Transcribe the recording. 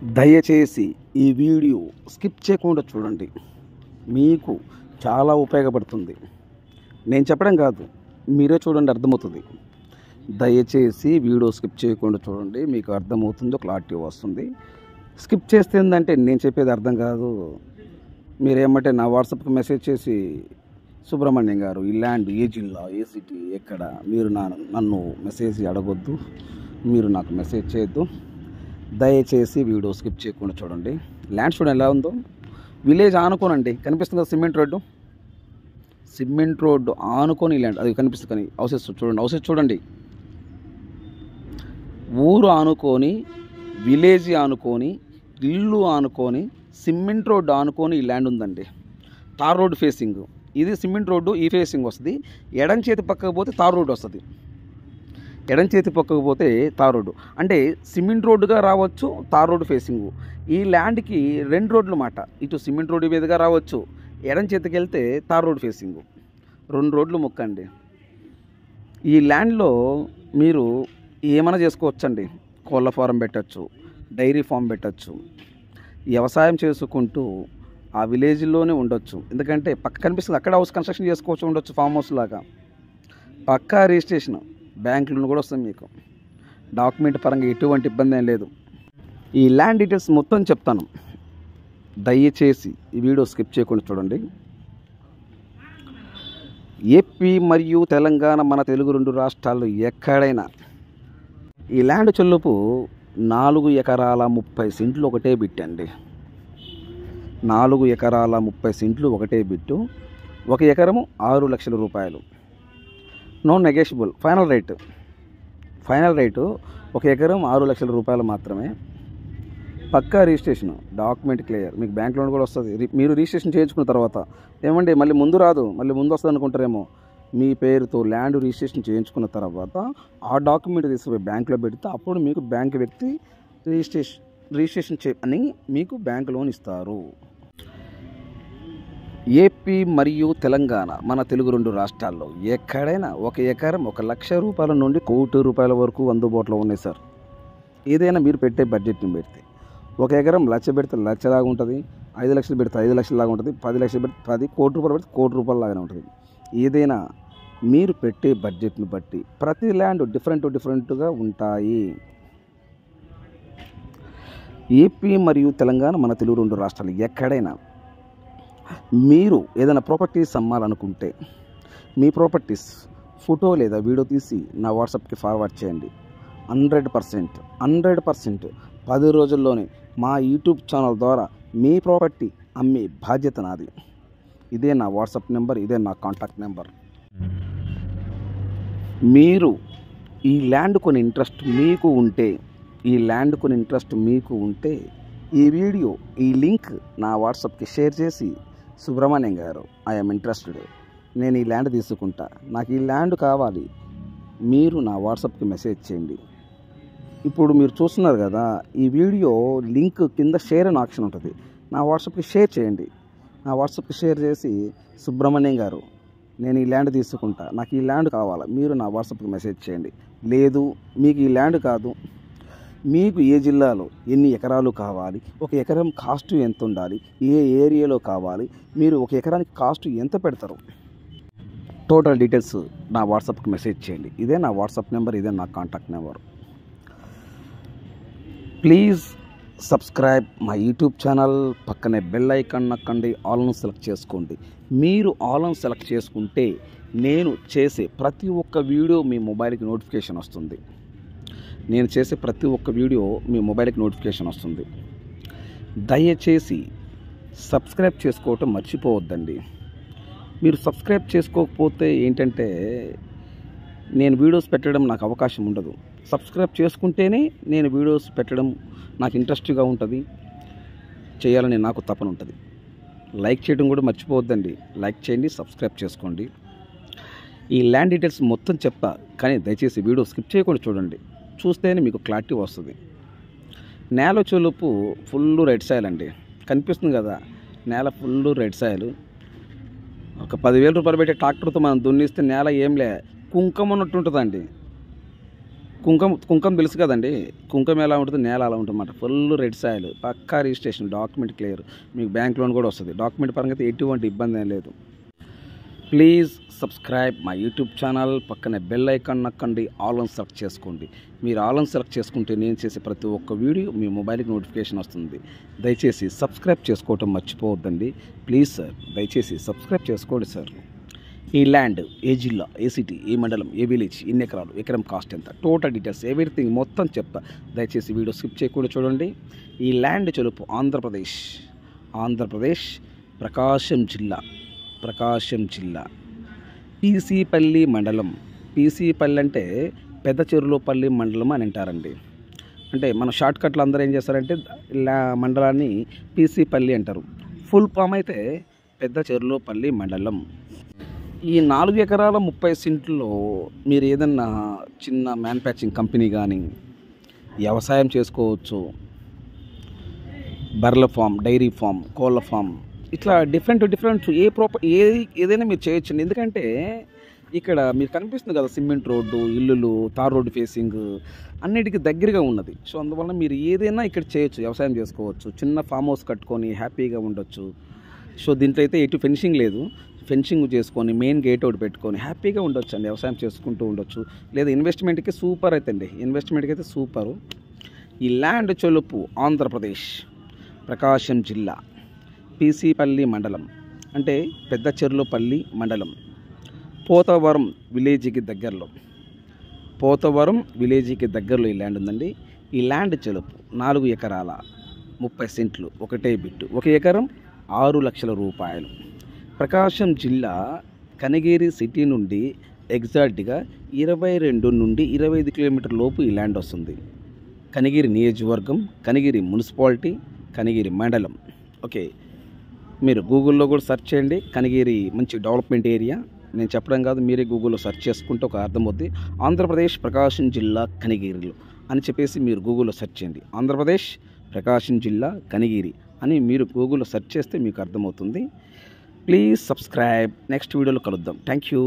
దయచేసి ఈ video skip చేయకుండా చూడండి. మీకు చాలా ఉపయోగపడుతుంది. నేను చెప్పడం కాదు, మీరే చూడండి, అర్థమవుతుంది. దయచేసి వీడియో స్కిప్ చేయకుండా చూడండి, మీకు అర్థమవుతుందో క్లారిటీ వస్తుంది. స్కిప్ చేస్తే ఏంటంటే నేను చెప్పేది అర్థం కాదు. మీరేమంటే నా వాట్సాప్కి మెసేజ్ చేసి సుబ్రహ్మణ్యం గారు ఈ ల్యాండ్ ఏ జిల్లా ఏ సిటీ ఎక్కడ, మీరు నన్ను మెసేజ్ అడగొద్దు, మీరు నాకు మెసేజ్ చేయొద్దు. దయచేసి వీడియో స్కిప్ చేయకుండా చూడండి. ల్యాండ్ చూడండి ఎలా ఉందో. విలేజ్ ఆనుకోనండి, కనిపిస్తుంది కదా సిమెంట్ రోడ్డు ఆనుకొని ల్యాండ్ అది కనిపిస్తుంది. కానీ హౌసెస్ చూడండి, ఊరు ఆనుకొని, విలేజ్ ఆనుకొని, ఇల్లు ఆనుకొని, సిమెంట్ రోడ్డు ఆనుకొని ఈ ల్యాండ్ ఉందండి. తార్ రోడ్డు ఫేసింగ్ ఇది. సిమెంట్ రోడ్డు ఈ ఫేసింగ్ వస్తుంది. ఎడం చేతి పక్కకు పోతే తార్ రోడ్డు వస్తుంది. ఎడం చేతి పక్కకు పోతే తార్ రోడ్డు అంటే సిమెంట్ రోడ్డుగా రావచ్చు, తార్ రోడ్డు ఫేసింగ్. ఈ ల్యాండ్కి 2 రోడ్లు మాట. ఇటు సిమెంట్ రోడ్డు మీదుగా రావచ్చు, ఎడం చేతికి వెళ్తే తార్ రోడ్డు ఫేసింగ్. 2 రోడ్లు ముక్కండి. ఈ ల్యాండ్లో మీరు ఏమైనా చేసుకోవచ్చండి. కోళ్ళ ఫారం పెట్టచ్చు, డైరీ ఫామ్ పెట్టచ్చు, వ్యవసాయం చేసుకుంటూ ఆ విలేజ్లోనే ఉండొచ్చు. ఎందుకంటే పక్క కనిపిస్తుంది అక్కడ హౌస్ కన్స్ట్రక్షన్ చేసుకోవచ్చు, ఉండొచ్చు ఫామ్ హౌస్ లాగా. పక్కా రిజిస్ట్రేషన్, బ్యాంక్ లోన్ కూడా వస్తుంది మీకు. డాక్యుమెంట్ పరంగా ఎటువంటి ఇబ్బంది ఏం లేదు. ఈ ల్యాండ్ డీటెయిల్స్ మొత్తం చెప్తాను. దయచేసి ఈ వీడియో స్కిప్ చేయకుండా చూడండి. ఏపీ మరియు తెలంగాణ, మన తెలుగు 2 రాష్ట్రాల్లో ఎక్కడైనా ఈ ల్యాండ్ చెల్లుపు 4 ఎకరాల 30 సెంట్లు ఒకటే బిట్టండి. 4 ఎకరాల 30 సెంట్లు ఒకటే బిట్టు. 1 ఎకరము 6 లక్షల రూపాయలు. No negotiable. ఫైనల్ రేటు 1 ఎకరం 6 లక్షల రూపాయలు మాత్రమే. పక్కా రిజిస్ట్రేషన్, డాక్యుమెంట్ క్లియర్, మీకు బ్యాంక్ లోన్ కూడా వస్తుంది. మీరు రిజిస్ట్రేషన్ చేయించుకున్న తర్వాత ఏమండి మళ్ళీ ముందు రాదు, మళ్ళీ ముందు వస్తుంది అనుకుంటారేమో. మీ పేరుతో ల్యాండ్ రిజిస్ట్రేషన్ చేయించుకున్న తర్వాత ఆ డాక్యుమెంట్ తీసుకుపోయి బ్యాంకులో పెడితే అప్పుడు మీకు బ్యాంక్ వ్యక్తి రిజిస్ట్రేషన్ అని మీకు బ్యాంక్ లోన్ ఇస్తారు. ఏపీ మరియు తెలంగాణ, మన తెలుగు 2 రాష్ట్రాల్లో ఎక్కడైనా 1 ఎకరం 1 లక్ష రూపాయల నుండి 1 కోటి రూపాయల వరకు అందుబాటులో ఉన్నాయి సార్. ఏదైనా మీరు పెట్టే బడ్జెట్ని పెడితే 1 ఎకరం 1 లక్ష పెడితే 1 లక్షలాగా ఉంటుంది, 5 లక్షలు పెడితే 5 లక్షలాగా ఉంటుంది, 10 లక్షలు పెడితే 10 కోటి రూపాయలు పెడితే 1 కోటి రూపాయలలాగానే ఉంటుంది. ఏదైనా మీరు పెట్టే బడ్జెట్ని బట్టి ప్రతి ల్యాండ్ డిఫరెంట్గా ఉంటాయి. ఏపీ మరియు తెలంగాణ, మన తెలుగు 2 రాష్ట్రాలు ఎక్కడైనా మీరు ఏదైనా ప్రాపర్టీస్ అమ్మాలనుకుంటే మీ ప్రాపర్టీస్ ఫోటో లేదా వీడియో తీసి నా వాట్సాప్కి ఫార్వర్డ్ చేయండి. 100% 10 రోజుల్లోనే మా యూట్యూబ్ ఛానల్ ద్వారా మీ ప్రాపర్టీ అమ్మే బాధ్యత నాది. ఇదే నా వాట్సాప్ నెంబర్, ఇదే నా కాంటాక్ట్ నెంబర్. మీరు ఈ ల్యాండ్ కొని ఇంట్రెస్ట్ మీకు ఉంటే ఈ వీడియో, ఈ లింక్ నా వాట్సాప్కి షేర్ చేసి సుబ్రహ్మణ్యం గారు ఐఎమ్ ఇంట్రెస్టెడ్, నేను ఈ ల్యాండ్ తీసుకుంటా, నాకు ఈ ల్యాండ్ కావాలి, మీరు నా వాట్సాప్కి మెసేజ్ చేయండి. ఇప్పుడు మీరు చూస్తున్నారు కదా, ఈ వీడియో లింక్ కింద షేర్ అనే ఆప్షన్ ఉంటుంది. నా వాట్సాప్కి షేర్ చేయండి. నా వాట్సాప్కి షేర్ చేసి సుబ్రహ్మణ్యం గారు నేను ఈ ల్యాండ్ తీసుకుంటా, నాకు ఈ ల్యాండ్ కావాలి, మీరు నా వాట్సాప్కి మెసేజ్ చేయండి. లేదు మీకు ఈ ల్యాండ్ కాదు, మీకు ఏ జిల్లాలో ఎన్ని ఎకరాలు కావాలి, 1 ఎకరం కాస్ట్ ఎంత ఉండాలి, ఏ ఏరియాలో కావాలి, మీరు 1 ఎకరానికి కాస్ట్ ఎంత పెడతారు, టోటల్ డీటెయిల్స్ నా వాట్సాప్కి మెసేజ్ చేయండి. ఇదే నా వాట్సాప్ నెంబర్, ఇదే నా contact number. Please subscribe my YouTube channel. పక్కనే బెల్ ఐకాన్ నొక్కండి, ఆల్ను సెలెక్ట్ చేసుకోండి. మీరు ఆల్ను సెలెక్ట్ చేసుకుంటే నేను చేసే ప్రతి ఒక్క వీడియో మీ మొబైల్కి నోటిఫికేషన్ వస్తుంది. దయచేసి సబ్స్క్రైబ్ చేసుకోవటం మర్చిపోవద్దండి. మీరు సబ్స్క్రైబ్ చేసుకోకపోతే ఏంటంటే నేను వీడియోస్ పెట్టడం నాకు అవకాశం ఉండదు. సబ్స్క్రైబ్ చేసుకుంటేనే నేను వీడియోస్ పెట్టడం నాకు ఇంట్రెస్ట్గా ఉంటుంది, చేయాలని నాకు తపన ఉంటుంది. లైక్ చేయడం కూడా మర్చిపోవద్దండి. లైక్ చేయండి, సబ్స్క్రైబ్ చేసుకోండి. ఈ ల్యాండ్ డీటెయిల్స్ మొత్తం చెప్తా, కానీ దయచేసి వీడియో స్కిప్ చేయకుండా చూడండి. చూస్తేనే మీకు క్లారిటీ వస్తుంది. నేల చొలుపు ఫుల్ రెడ్ సాయిల్ అండి, కనిపిస్తుంది కదా, నేల ఫుల్ రెడ్ సాయిల్. ఒక 10,000 రూపాయలు పెట్టి ట్రాక్టర్తో మనం దున్నిస్తే నేల ఏంలే కుంకుమ ఉన్నట్టు ఉంటుందండి. కుంకం తెలుసు కదండి. కుంకం ఎలా ఉంటుంది, నేల అలా ఉంటుంది అన్నమాట. ఫుల్ రెడ్ సాయిల్, పక్కా రిజిస్ట్రేషన్, డాక్యుమెంట్ క్లియర్, మీకు బ్యాంక్ లోన్ కూడా వస్తుంది. డాక్యుమెంట్ పరంగా అయితే ఎటువంటి ఇబ్బంది ఏం లేదు. Please subscribe my YouTube channel. పక్కనే బెల్ ఐకాన్ నొక్కండి, ఆల్ ఆన్ సెలెక్ట్ చేసుకోండి. మీరు ఆల్ ఆన్ సెలెక్ట్ చేసుకుంటే నేను చేసే ప్రతి ఒక్క వీడియో మీ మొబైల్కి నోటిఫికేషన్ వస్తుంది. దయచేసి సబ్స్క్రైబ్ చేసుకోవటం మర్చిపోవద్దండి. ప్లీజ్ సార్, దయచేసి సబ్స్క్రైబ్ చేసుకోండి సార్. ఈ ల్యాండ్ ఏ జిల్లా, ఏ సిటీ, ఏ మండలం, ఏ విలేజ్, ఎన్ని ఎకరాలు, ఎకరం కాస్ట్ ఎంత, టోటల్ డీటెయిల్స్ ఎవ్రీథింగ్ మొత్తం చెప్తా. దయచేసి వీడియో స్కిప్ చేయకుండా చూడండి. ఈ ల్యాండ్ చెలుపు ఆంధ్రప్రదేశ్ ప్రకాశం జిల్లా పీసీపల్లి మండలం. పీసీపల్లి అంటే పెద్ద చెరువులపల్లి మండలం అని అంటారండి. అంటే మన షార్ట్కట్లో అందరూ ఏం చేస్తారంటే మండలాన్ని పీసీపల్లి అంటారు. ఫుల్ ఫామ్ అయితే పెద్ద చెరువులపల్లి మండలం. ఈ 4 ఎకరాల 30 సెంట్లో మీరు ఏదన్నా చిన్న మ్యానుఫ్యాక్చరింగ్ కంపెనీ కానీ వ్యవసాయం చేసుకోవచ్చు. బర్రెల ఫామ్, డైరీ ఫామ్, కోళ్ళ ఫామ్, ఇట్లా డిఫరెంట్ ఏదైనా మీరు చేయొచ్చండి. ఎందుకంటే ఇక్కడ మీకు కనిపిస్తుంది కదా, సిమెంట్ రోడ్డు, ఇల్లులు, తార్ రోడ్డు ఫేసింగ్ అన్నిటికీ దగ్గరగా ఉన్నది. సో అందువల్ల మీరు ఏదైనా ఇక్కడ చేయొచ్చు, వ్యవసాయం చేసుకోవచ్చు, చిన్న ఫామ్ హౌస్ కట్టుకొని హ్యాపీగా ఉండొచ్చు. సో దీంట్లో అయితే ఎటు ఫెన్సింగ్ లేదు, ఫెన్సింగ్ చేసుకొని మెయిన్ గేట్ ఒకటి పెట్టుకొని హ్యాపీగా ఉండొచ్చు అండి, వ్యవసాయం చేసుకుంటూ ఉండొచ్చు. లేదా ఇన్వెస్ట్మెంట్కి సూపర్ అవుతుంది, ఇన్వెస్ట్మెంట్కి అయితే సూపరు. ఈ ల్యాండ్ చెలుపు ఆంధ్రప్రదేశ్ ప్రకాశం జిల్లా పీసీపల్లి మండలం, అంటే పెద్ద చెర్లోపల్లి మండలం, పోతవరం విలేజ్కి దగ్గరలో ఈ ల్యాండ్ ఉందండి. ఈ ల్యాండ్ చెలుపు 4 ఎకరాల 30 సెంట్లు, ఒకటే బిట్టు, 1 ఎకరం 6 లక్షల రూపాయలు. ప్రకాశం జిల్లా కనిగిరి సిటీ నుండి ఎగ్జాక్ట్గా 22 నుండి 25 కిలోమీటర్ లోపు ఈ ల్యాండ్ వస్తుంది. కనిగిరి నియోజకవర్గం, కనిగిరి మున్సిపాలిటీ, కనిగిరి మండలం. ఓకే, మీరు గూగుల్లో కూడా సెర్చ్ చేయండి. కనిగిరి మంచి డెవలప్మెంట్ ఏరియా. నేను చెప్పడం కాదు, మీరే గూగుల్లో సెర్చ్ చేసుకుంటే ఒక అర్థమవుద్ది. ఆంధ్రప్రదేశ్ ప్రకాశం జిల్లా కనిగిరిలో అని చెప్పేసి మీరు గూగుల్లో సెర్చ్ చేయండి. ఆంధ్రప్రదేశ్ ప్రకాశం జిల్లా కనిగిరి అని మీరు గూగుల్లో సెర్చ్ చేస్తే మీకు అర్థమవుతుంది. Please subscribe. నెక్స్ట్ వీడియోలో కలుద్దాం. Thank you.